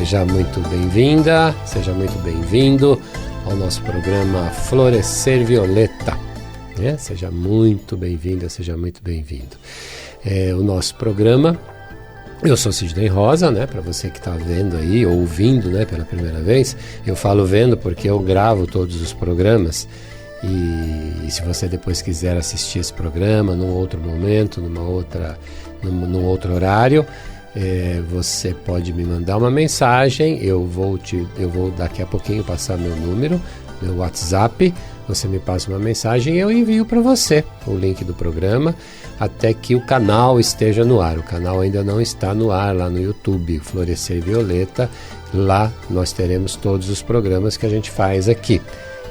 Seja muito bem-vinda, seja muito bem-vindo ao nosso programa Florescer Violeta. Seja muito bem-vinda, seja muito bem-vindo. O nosso programa, eu sou Sidney Rosa, para você que está vendo aí, ouvindo pela primeira vez. Eu falo vendo porque eu gravo todos os programas e se você depois quiser assistir esse programa num outro momento, num outro horário, você pode me mandar uma mensagem. Eu vou daqui a pouquinho passar meu número, meu WhatsApp. Você me passa uma mensagem e eu envio para você o link do programa até que o canal esteja no ar. O canal ainda não está no ar lá no YouTube, Florescer Violeta. Lá nós teremos todos os programas que a gente faz aqui.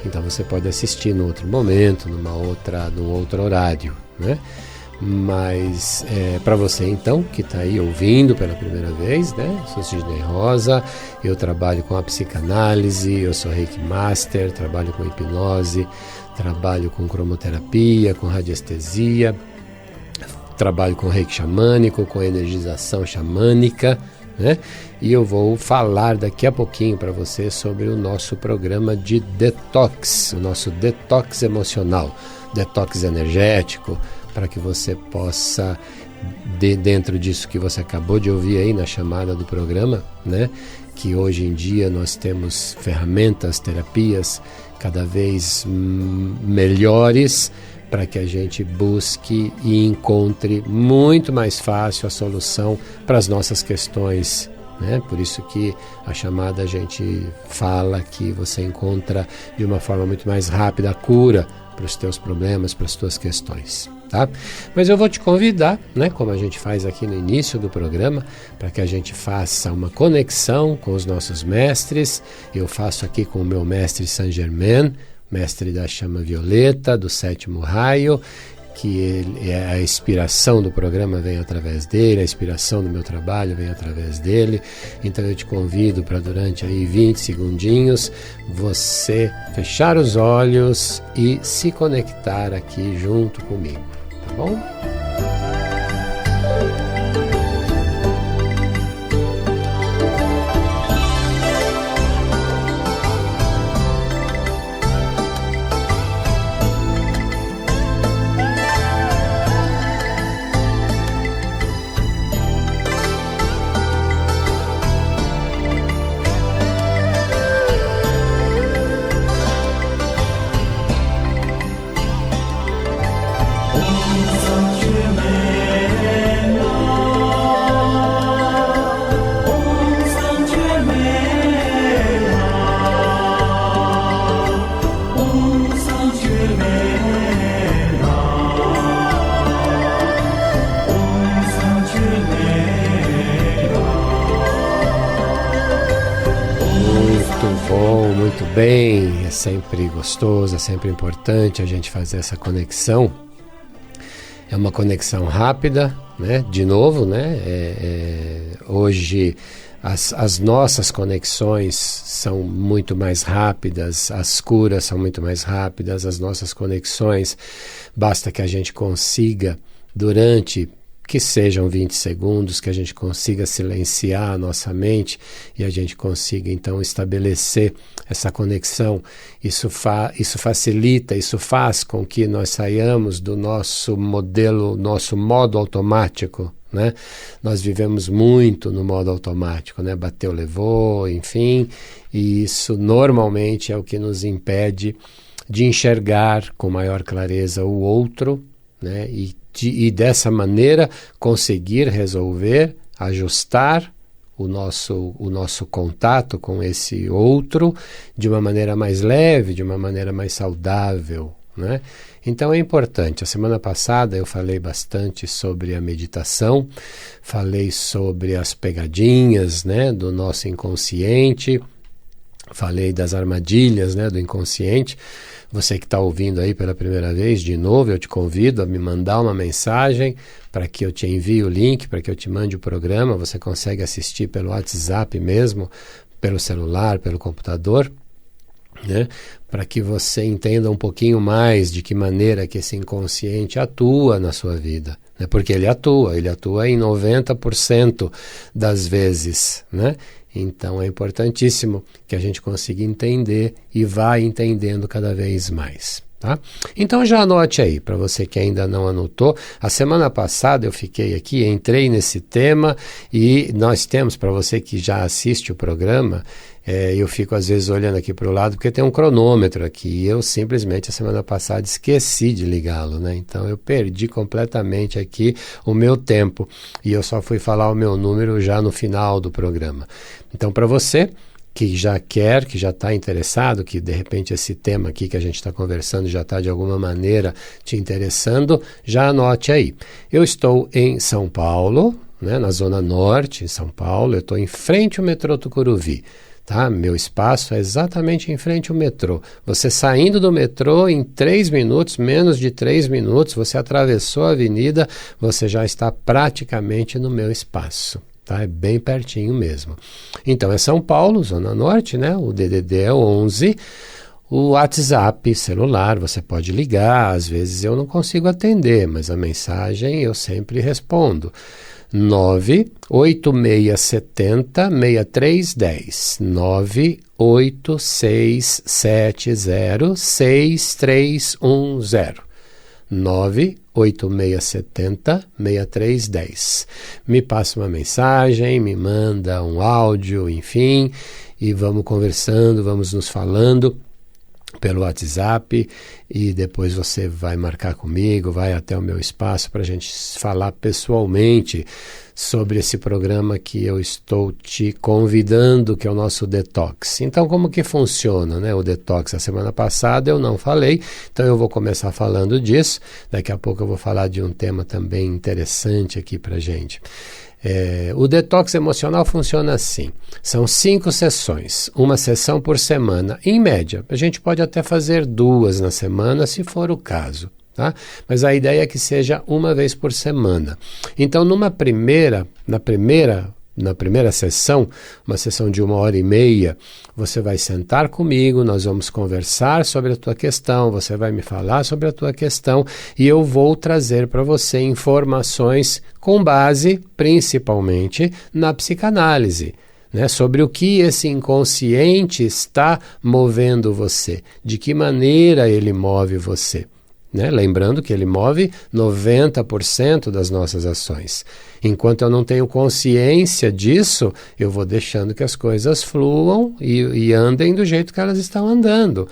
Então você pode assistir num outro momento, num outro horário, Mas para você então que está aí ouvindo pela primeira vez, sou Sidney Rosa, eu trabalho com a psicanálise, eu sou Reiki Master, trabalho com hipnose, trabalho com cromoterapia, com radiestesia, trabalho com Reiki xamânico, com energização xamânica, E eu vou falar daqui a pouquinho para você sobre o nosso programa de detox, o nosso detox emocional, detox energético, para que você possa, dentro disso que você acabou de ouvir aí na chamada do programa, que hoje em dia nós temos ferramentas, terapias cada vez melhores para que a gente busque e encontre muito mais fácil a solução para as nossas questões. Por isso que a chamada a gente fala que você encontra de uma forma muito mais rápida a cura para os teus problemas, para as tuas questões. Tá? Mas eu vou te convidar, como a gente faz aqui no início do programa, para que a gente faça uma conexão com os nossos mestres. Eu faço aqui com o meu mestre Saint Germain, mestre da chama violeta, do 7º raio, que a inspiração do programa vem através dele, a inspiração do meu trabalho vem através dele. Então eu te convido para durante aí 20 segundinhos você fechar os olhos e se conectar aqui junto comigo, tá bom? Bem, é sempre gostoso, é sempre importante a gente fazer essa conexão. É uma conexão rápida, De novo, hoje as nossas conexões são muito mais rápidas, as curas são muito mais rápidas, as nossas conexões, basta que a gente consiga durante que sejam 20 segundos, que a gente consiga silenciar a nossa mente e a gente consiga então estabelecer essa conexão. Isso facilita, isso faz com que nós saiamos do nosso modelo, nosso modo automático, Nós vivemos muito no modo automático, Bateu, levou, enfim, e isso normalmente é o que nos impede de enxergar com maior clareza o outro, e dessa maneira conseguir resolver, ajustar o nosso contato com esse outro de uma maneira mais leve, de uma maneira mais saudável, Então é importante. A semana passada eu falei bastante sobre a meditação, falei sobre as pegadinhas, do nosso inconsciente, falei das armadilhas, do inconsciente. Você que está ouvindo aí pela primeira vez, de novo, eu te convido a me mandar uma mensagem para que eu te envie o link, para que eu te mande o programa. Você consegue assistir pelo WhatsApp mesmo, pelo celular, pelo computador, para que você entenda um pouquinho mais de que maneira que esse inconsciente atua na sua vida. Porque ele atua em 90% das vezes, Então é importantíssimo que a gente consiga entender e vá entendendo cada vez mais. Tá? Então já anote aí, para você que ainda não anotou. A semana passada eu fiquei aqui, entrei nesse tema e nós temos, para você que já assiste o programa, eu fico às vezes olhando aqui para o lado porque tem um cronômetro aqui e eu simplesmente a semana passada esqueci de ligá-lo, né? Então eu perdi completamente aqui o meu tempo e eu só fui falar o meu número já no final do programa. Então para você que já quer, que já está interessado, que de repente esse tema aqui que a gente está conversando já está de alguma maneira te interessando, já anote aí. Eu estou em São Paulo, né, na Zona Norte, em São Paulo, eu estou em frente ao metrô Tucuruvi. Tá? Meu espaço é exatamente em frente ao metrô. Você saindo do metrô em 3 minutos, menos de 3 minutos, você atravessou a avenida, você já está praticamente no meu espaço. Tá? É bem pertinho mesmo. Então é São Paulo, Zona Norte, né? O DDD é 11, o WhatsApp celular, você pode ligar, às vezes eu não consigo atender, mas a mensagem eu sempre respondo. 98670-6310, 98670-6310, 98670-6310. Me passa uma mensagem, me manda um áudio, enfim, e vamos conversando, vamos nos falando pelo WhatsApp e depois você vai marcar comigo, vai até o meu espaço para a gente falar pessoalmente sobre esse programa que eu estou te convidando, que é o nosso Detox. Então, como que funciona, né, o Detox? A semana passada eu não falei, então eu vou começar falando disso. Daqui a pouco eu vou falar de um tema também interessante aqui para a gente. O detox emocional funciona assim, são 5 sessões, uma sessão por semana, em média. A gente pode até fazer 2 na semana, se for o caso, tá? Mas a ideia é que seja uma vez por semana. Então, na primeira sessão, uma sessão de 1h30, você vai sentar comigo, nós vamos conversar sobre a tua questão, você vai me falar sobre a tua questão e eu vou trazer para você informações com base, principalmente, na psicanálise, né? Sobre o que esse inconsciente está movendo você, de que maneira ele move você. Né? Lembrando que ele move 90% das nossas ações. Enquanto eu não tenho consciência disso, eu vou deixando que as coisas fluam e andem do jeito que elas estão andando.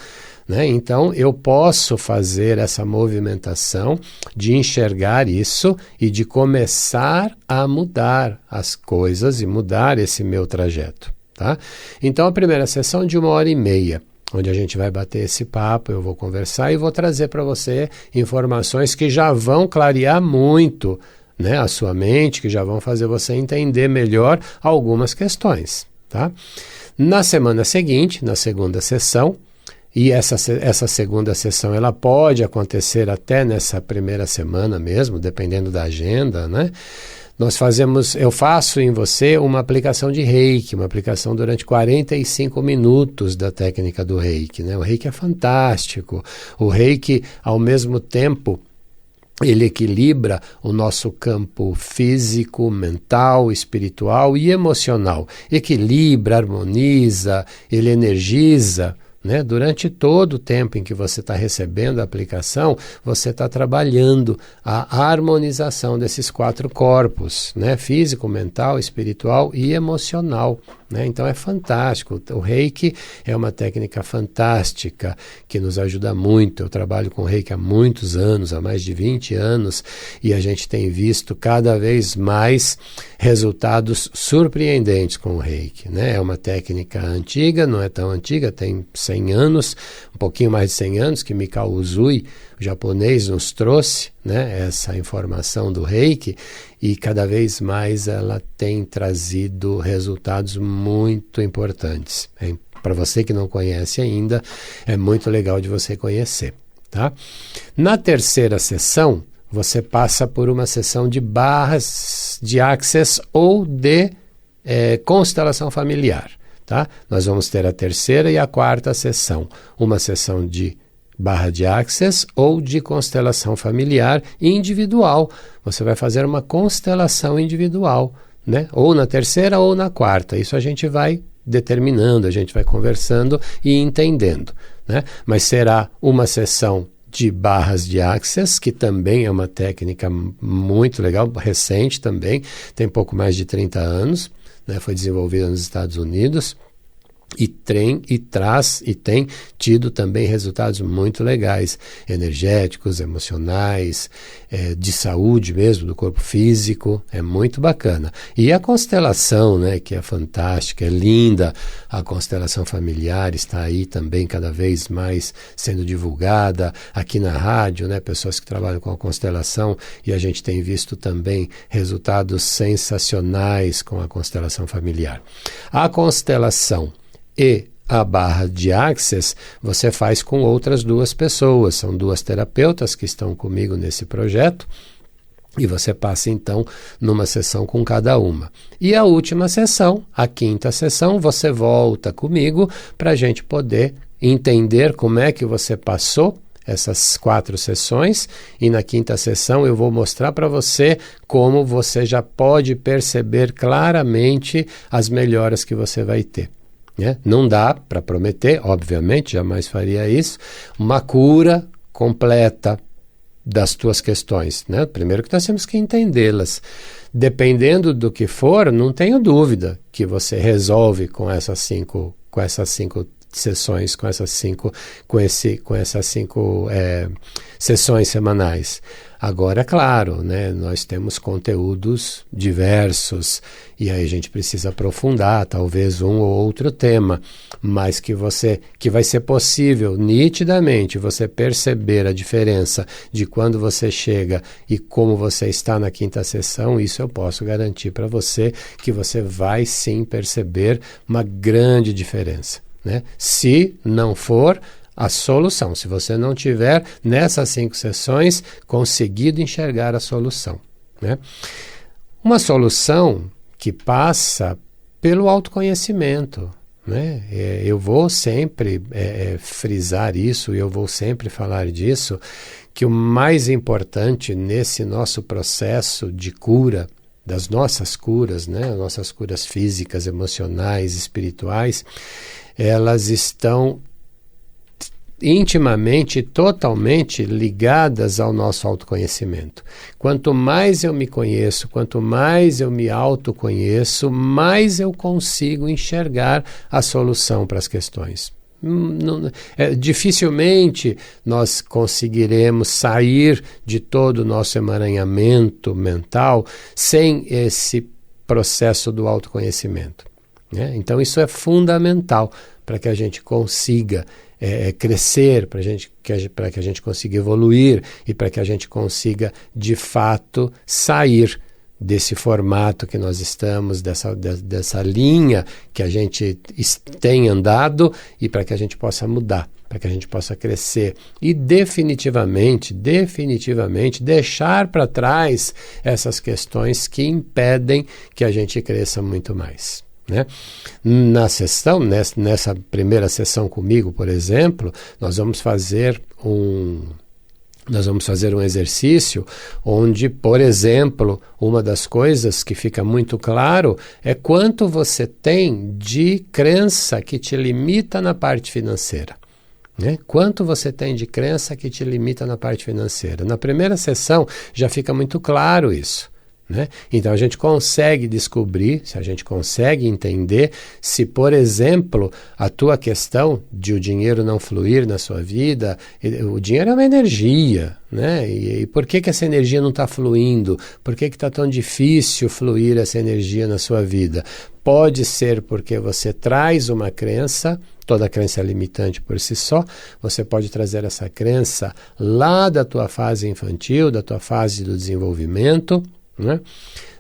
Né? Então, eu posso fazer essa movimentação de enxergar isso e de começar a mudar as coisas e mudar esse meu trajeto. Tá? Então, a primeira sessão de 1h30. Onde a gente vai bater esse papo, eu vou conversar e vou trazer para você informações que já vão clarear muito, né, a sua mente, que já vão fazer você entender melhor algumas questões. Tá? Na semana seguinte, na segunda sessão, e essa segunda sessão ela pode acontecer até nessa primeira semana mesmo, dependendo da agenda, né? Eu faço em você uma aplicação de Reiki, uma aplicação durante 45 minutos da técnica do Reiki, né? O Reiki é fantástico. O Reiki, ao mesmo tempo, ele equilibra o nosso campo físico, mental, espiritual e emocional. Equilibra, harmoniza, ele energiza. Né? Durante todo o tempo em que você está recebendo a aplicação, você está trabalhando a harmonização desses 4 corpos, né? Físico, mental, espiritual e emocional. Né? Então é fantástico. O Reiki é uma técnica fantástica que nos ajuda muito. Eu trabalho com Reiki há muitos anos, há mais de 20 anos, e a gente tem visto cada vez mais resultados surpreendentes com o Reiki. Né? É uma técnica antiga, não é tão antiga, tem 100 anos, um pouquinho mais de 100 anos, que Mikao Usui, o japonês, nos trouxe, né, essa informação do Reiki, e cada vez mais ela tem trazido resultados muito importantes. Para você que não conhece ainda, é muito legal de você conhecer. Tá? Na terceira sessão, você passa por uma sessão de barras de Access ou de constelação familiar. Tá? Nós vamos ter a terceira e a quarta sessão. Uma sessão de barra de Access ou de constelação familiar individual. Você vai fazer uma constelação individual, né? Ou na terceira ou na quarta. Isso a gente vai determinando, a gente vai conversando e entendendo, né? Mas será uma sessão de barras de Access, que também é uma técnica muito legal, recente também, tem pouco mais de 30 anos, né? Foi desenvolvida nos Estados Unidos. E tem tido também resultados muito legais, energéticos, emocionais, de saúde mesmo, do corpo físico, é muito bacana. E a constelação, né, que é fantástica, é linda, a constelação familiar está aí também cada vez mais sendo divulgada, aqui na rádio, né, pessoas que trabalham com a constelação, e a gente tem visto também resultados sensacionais com a constelação familiar. A constelação e a barra de Access você faz com outras 2 pessoas, são 2 terapeutas que estão comigo nesse projeto, e você passa então numa sessão com cada uma. E a última sessão, a 5ª sessão, você volta comigo para a gente poder entender como é que você passou essas 4 sessões, e na 5ª sessão eu vou mostrar para você como você já pode perceber claramente as melhoras que você vai ter. Não dá para prometer, obviamente, jamais faria isso, uma cura completa das tuas questões, né? Primeiro que nós temos que entendê-las. Dependendo do que for, não tenho dúvida que você resolve com essas 5 sessões, com essas 5 sessões semanais. Agora, é claro, né, nós temos conteúdos diversos e aí a gente precisa aprofundar talvez um ou outro tema, mas que vai ser possível nitidamente você perceber a diferença de quando você chega e como você está na 5ª sessão. Isso eu posso garantir para você, que você vai sim perceber uma grande diferença, né? Se não for a solução, se você não tiver nessas 5 sessões conseguido enxergar a solução, né? Uma solução que passa pelo autoconhecimento, né? Eu vou sempre frisar isso, eu vou sempre falar disso, que o mais importante nesse nosso processo de cura, das nossas curas, né? Nossas curas físicas, emocionais, espirituais, elas estão intimamente, totalmente ligadas ao nosso autoconhecimento. Quanto mais eu me conheço, quanto mais eu me autoconheço, mais eu consigo enxergar a solução para as questões. Dificilmente nós conseguiremos sair de todo o nosso emaranhamento mental sem esse processo do autoconhecimento, né? Então isso é fundamental para que a gente consiga crescer, para que a gente consiga evoluir e para que a gente consiga, de fato, sair desse formato que nós estamos, dessa linha que a gente tem andado, e para que a gente possa mudar, para que a gente possa crescer e definitivamente deixar para trás essas questões que impedem que a gente cresça muito mais, né? Nessa primeira sessão comigo, por exemplo, nós vamos fazer um exercício onde, por exemplo, uma das coisas que fica muito claro é quanto você tem de crença que te limita na parte financeira, né? Quanto você tem de crença que te limita na parte financeira. Na primeira sessão já fica muito claro isso, né? Então a gente consegue descobrir, se a gente consegue entender, se, por exemplo, a tua questão de o dinheiro não fluir na sua vida, o dinheiro é uma energia, né? E por que essa energia não está fluindo? Por que está tão difícil fluir essa energia na sua vida? Pode ser porque você traz uma crença, toda crença é limitante por si só, você pode trazer essa crença lá da tua fase infantil, da tua fase do desenvolvimento, né?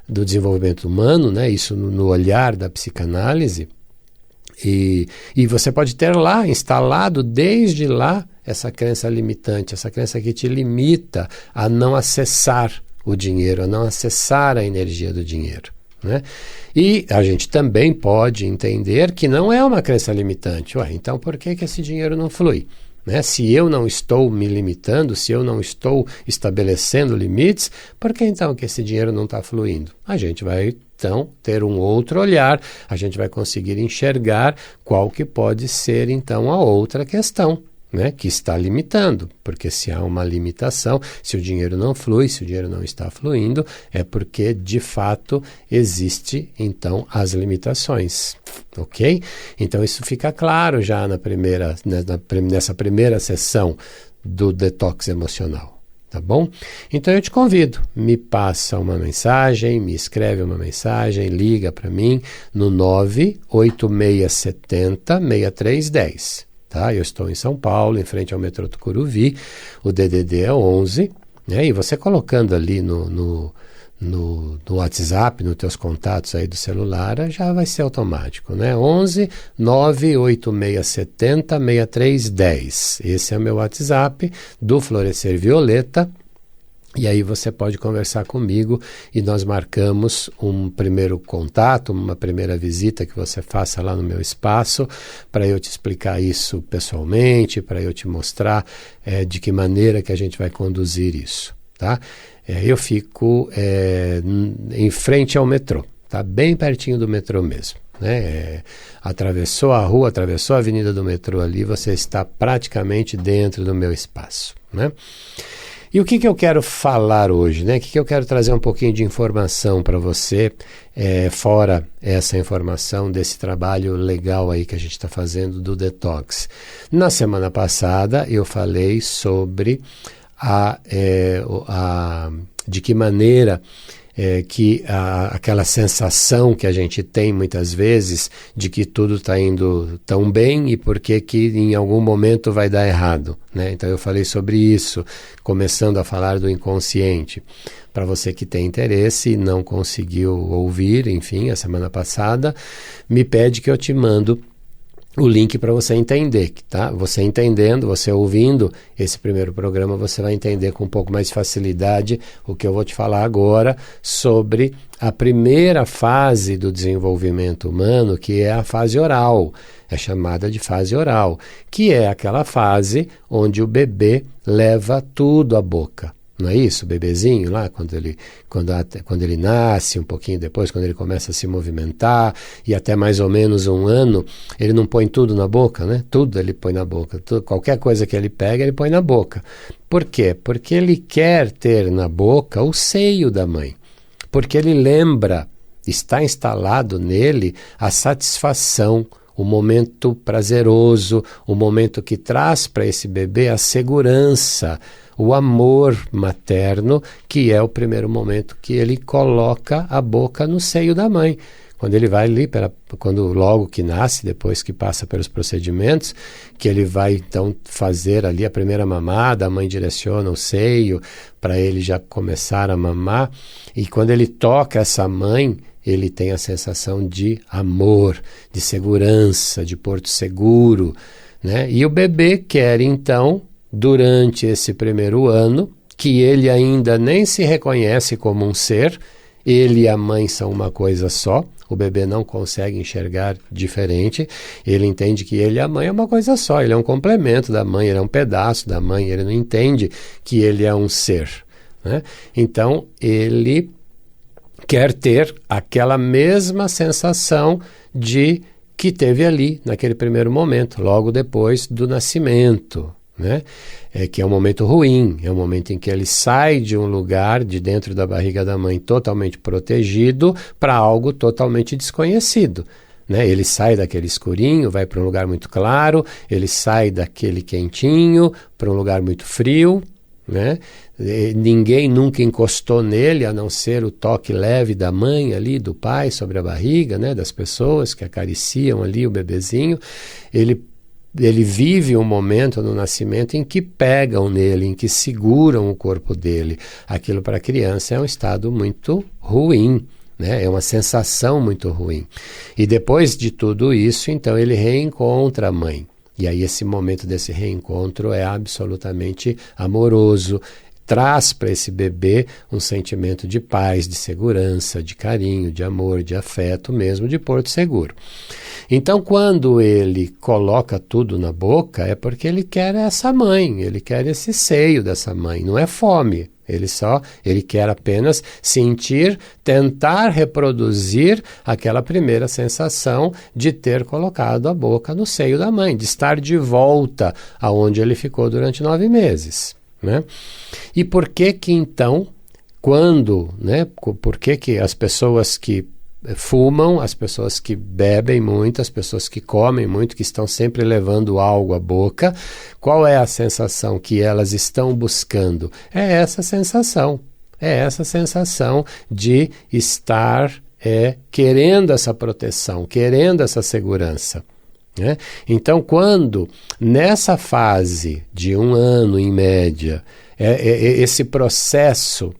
Do desenvolvimento humano, né? Isso no olhar da psicanálise, e você pode ter lá, instalado desde lá, essa crença limitante, essa crença que te limita a não acessar o dinheiro, a não acessar a energia do dinheiro, né? E a gente também pode entender que não é uma crença limitante. Então por que esse dinheiro não flui? né? Se eu não estou me limitando, se eu não estou estabelecendo limites, por que então que esse dinheiro não está fluindo? A gente vai então ter um outro olhar, a gente vai conseguir enxergar qual que pode ser então a outra questão, né, que está limitando, porque se há uma limitação, se o dinheiro não flui, se o dinheiro não está fluindo, é porque de fato existe então as limitações, ok? Então isso fica claro já nessa primeira sessão do detox emocional, tá bom? Então eu te convido, me passa uma mensagem, me escreve uma mensagem, liga para mim no 98670-6310. Tá? Eu estou em São Paulo, em frente ao metrô Tucuruvi, o DDD é 11, né? E você colocando ali no WhatsApp, nos teus contatos aí do celular, já vai ser automático, né? 11 98670 6310. Esse é o meu WhatsApp do Florescer Violeta. E aí você pode conversar comigo e nós marcamos um primeiro contato, uma primeira visita que você faça lá no meu espaço, para eu te explicar isso pessoalmente, para eu te mostrar de que maneira que a gente vai conduzir isso, tá? Eu fico em frente ao metrô, tá? Bem pertinho do metrô mesmo, né? Atravessou a rua, atravessou a avenida do metrô ali, você está praticamente dentro do meu espaço, né? E o que eu quero falar hoje, né? O que eu quero trazer um pouquinho de informação para você, fora essa informação desse trabalho legal aí que a gente está fazendo do detox. Na semana passada eu falei sobre de que maneira que aquela sensação que a gente tem muitas vezes de que tudo está indo tão bem e por que em algum momento vai dar errado, né? Então eu falei sobre isso, começando a falar do inconsciente. Para você que tem interesse e não conseguiu ouvir, enfim, a semana passada, me pede que eu te mando o link para você entender, tá? Você entendendo, você ouvindo esse primeiro programa, você vai entender com um pouco mais de facilidade o que eu vou te falar agora sobre a primeira fase do desenvolvimento humano, que é a fase oral. É chamada de fase oral, que é aquela fase onde o bebê leva tudo à boca. Não é isso? O bebezinho lá, quando ele nasce, um pouquinho depois, quando ele começa a se movimentar, e até mais ou menos 1 ano, ele não põe tudo na boca, né? Tudo ele põe na boca. Qualquer coisa que ele pega, ele põe na boca. Por quê? Porque ele quer ter na boca o seio da mãe. Porque ele lembra, está instalado nele a satisfação, o momento prazeroso, o momento que traz para esse bebê a segurança, o amor materno, que é o primeiro momento que ele coloca a boca no seio da mãe. Quando ele vai ali, quando logo que nasce, depois que passa pelos procedimentos, que ele vai então fazer ali a primeira mamada, a mãe direciona o seio para ele já começar a mamar, e quando ele toca essa mãe, ele tem a sensação de amor, de segurança, de porto seguro, né? E o bebê quer então, durante esse primeiro ano, que ele ainda nem se reconhece como um ser, ele e a mãe são uma coisa só, o bebê não consegue enxergar diferente, ele entende que ele e a mãe é uma coisa só, ele é um complemento da mãe, ele é um pedaço da mãe, ele não entende que ele é um ser, né? Então, ele quer ter aquela mesma sensação de que teve ali, naquele primeiro momento, logo depois do nascimento, né? Que é um momento ruim, é um momento em que ele sai de um lugar de dentro da barriga da mãe totalmente protegido para algo totalmente desconhecido, né? Ele sai daquele escurinho, vai para um lugar muito claro, ele sai daquele quentinho para um lugar muito frio, né? Ninguém nunca encostou nele, a não ser o toque leve da mãe ali, do pai sobre a barriga, né? Das pessoas que acariciam ali o bebezinho. Ele vive um momento no nascimento em que pegam nele, em que seguram o corpo dele. Aquilo para a criança é um estado muito ruim, né? É uma sensação muito ruim. E depois de tudo isso, então ele reencontra a mãe. E aí esse momento desse reencontro é absolutamente amoroso, traz para esse bebê um sentimento de paz, de segurança, de carinho, de amor, de afeto, mesmo de porto seguro. Então, quando ele coloca tudo na boca, é porque ele quer essa mãe, ele quer esse seio dessa mãe, não é fome. Ele quer apenas sentir, tentar reproduzir aquela primeira sensação de ter colocado a boca no seio da mãe, de estar de volta aonde ele ficou durante 9 meses. Né? E por que então, por que as pessoas que fumam, as pessoas que bebem muito, as pessoas que comem muito, que estão sempre levando algo à boca, qual é a sensação que elas estão buscando? É essa sensação de estar querendo essa proteção, querendo essa segurança. Né? Então, quando nessa fase de 1 ano em média, esse processo,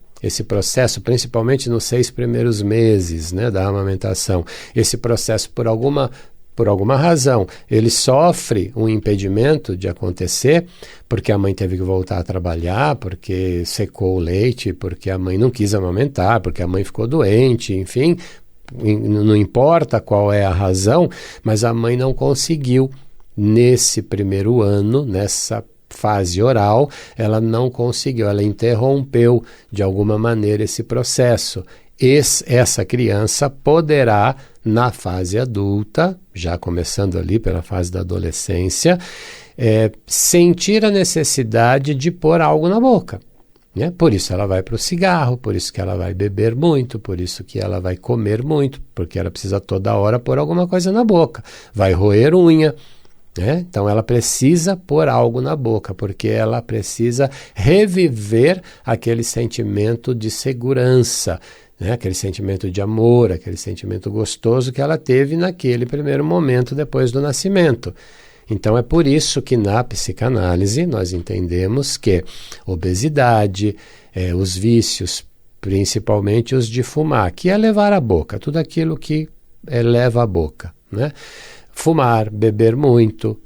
principalmente nos 6 primeiros meses, né, da amamentação, esse processo por alguma razão, ele sofre um impedimento de acontecer, porque a mãe teve que voltar a trabalhar, porque secou o leite, porque a mãe não quis amamentar, porque a mãe ficou doente, enfim, não importa qual é a razão, mas a mãe não conseguiu, nesse primeiro ano, nessa fase oral, ela não conseguiu, ela interrompeu de alguma maneira esse processo. Essa criança poderá, na fase adulta, já começando ali pela fase da adolescência, sentir a necessidade de pôr algo na boca. Né? Por isso ela vai para o cigarro, por isso que ela vai beber muito, por isso que ela vai comer muito, porque ela precisa toda hora pôr alguma coisa na boca, vai roer unha. Então ela precisa pôr algo na boca, porque ela precisa reviver aquele sentimento de segurança, né? Aquele sentimento de amor, aquele sentimento gostoso que ela teve naquele primeiro momento depois do nascimento. Então é por isso que na psicanálise nós entendemos que obesidade, os vícios, principalmente os de fumar, que é levar a boca, tudo aquilo que leva a boca, né? Fumar, beber muito,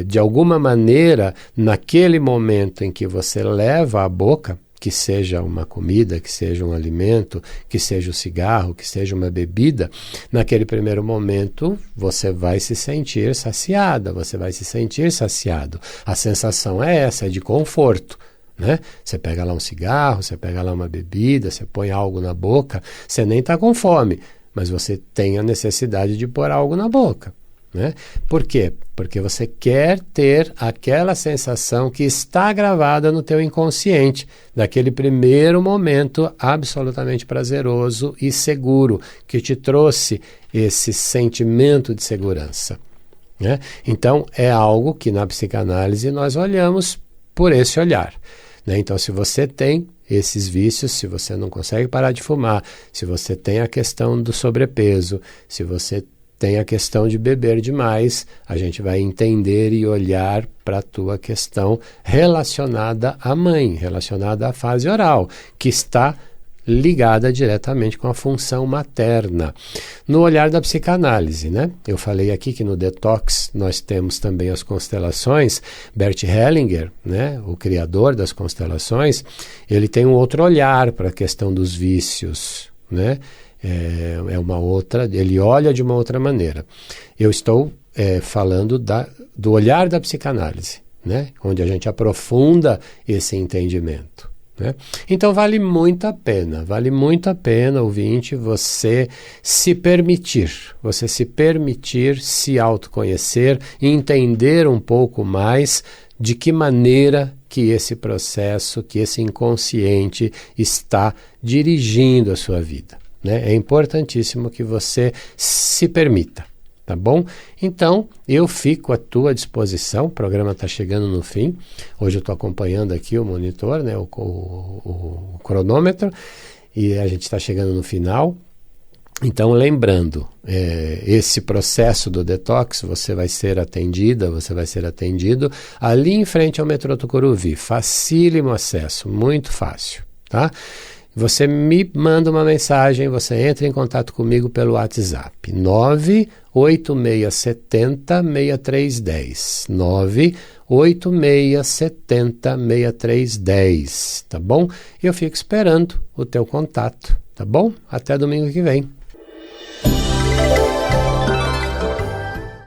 de alguma maneira, naquele momento em que você leva a boca, que seja uma comida, que seja um alimento, que seja o cigarro, que seja uma bebida, naquele primeiro momento você vai se sentir saciada, você vai se sentir saciado. A sensação é essa, é de conforto. Né? Você pega lá um cigarro, você pega lá uma bebida, você põe algo na boca, você nem está com fome, mas você tem a necessidade de pôr algo na boca. Né? Por quê? Porque você quer ter aquela sensação que está gravada no teu inconsciente, daquele primeiro momento absolutamente prazeroso e seguro, que te trouxe esse sentimento de segurança. Né? Então, é algo que na psicanálise nós olhamos por esse olhar. Né? Então, se você tem esses vícios, se você não consegue parar de fumar, se você tem a questão do sobrepeso, se você tem a questão de beber demais, a gente vai entender e olhar para a tua questão relacionada à mãe, relacionada à fase oral, que está ligada diretamente com a função materna. No olhar da psicanálise, né? Eu falei aqui que no Detox nós temos também as constelações. Bert Hellinger, né, o criador das constelações, ele tem um outro olhar para a questão dos vícios, né? Uma outra, ele olha de uma outra maneira. Eu estou falando do olhar da psicanálise, né? Onde a gente aprofunda esse entendimento. Né? Então vale muito a pena, ouvinte, você se permitir se autoconhecer e entender um pouco mais de que maneira que esse processo, que esse inconsciente está dirigindo a sua vida. Né? É importantíssimo que você se permita, tá bom? Então, eu fico à tua disposição, o programa está chegando no fim, hoje eu estou acompanhando aqui o monitor, né, o cronômetro, e a gente está chegando no final. Então, lembrando, esse processo do detox, você vai ser atendida, você vai ser atendido ali em frente ao metrô Tucuruvi, facílimo acesso, muito fácil, tá? Você me manda uma mensagem, você entra em contato comigo pelo WhatsApp, 98670-6310, 98670-6310, tá bom? Eu fico esperando o teu contato, tá bom? Até domingo que vem.